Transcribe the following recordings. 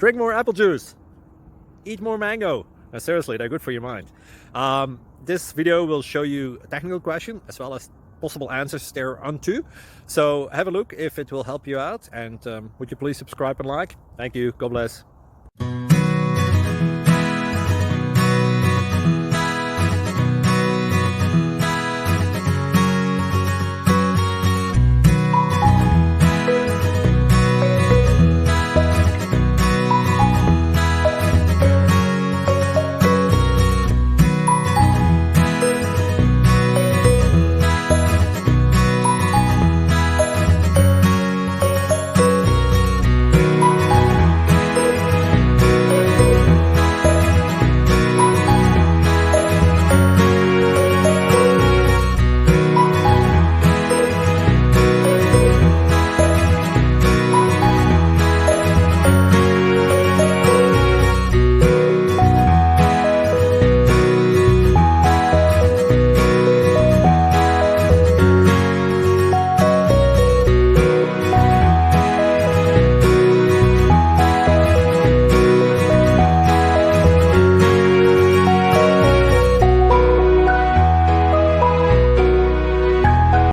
Drink more apple juice. Eat more mango. Seriously, they're good for your mind. This video will show you a technical question as well as possible answers thereunto. So have a look if it will help you out, and would you please subscribe and like? Thank you. God bless.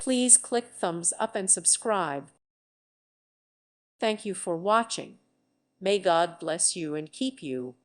Please click thumbs up and subscribe. Thank you for watching. May God bless you and keep you.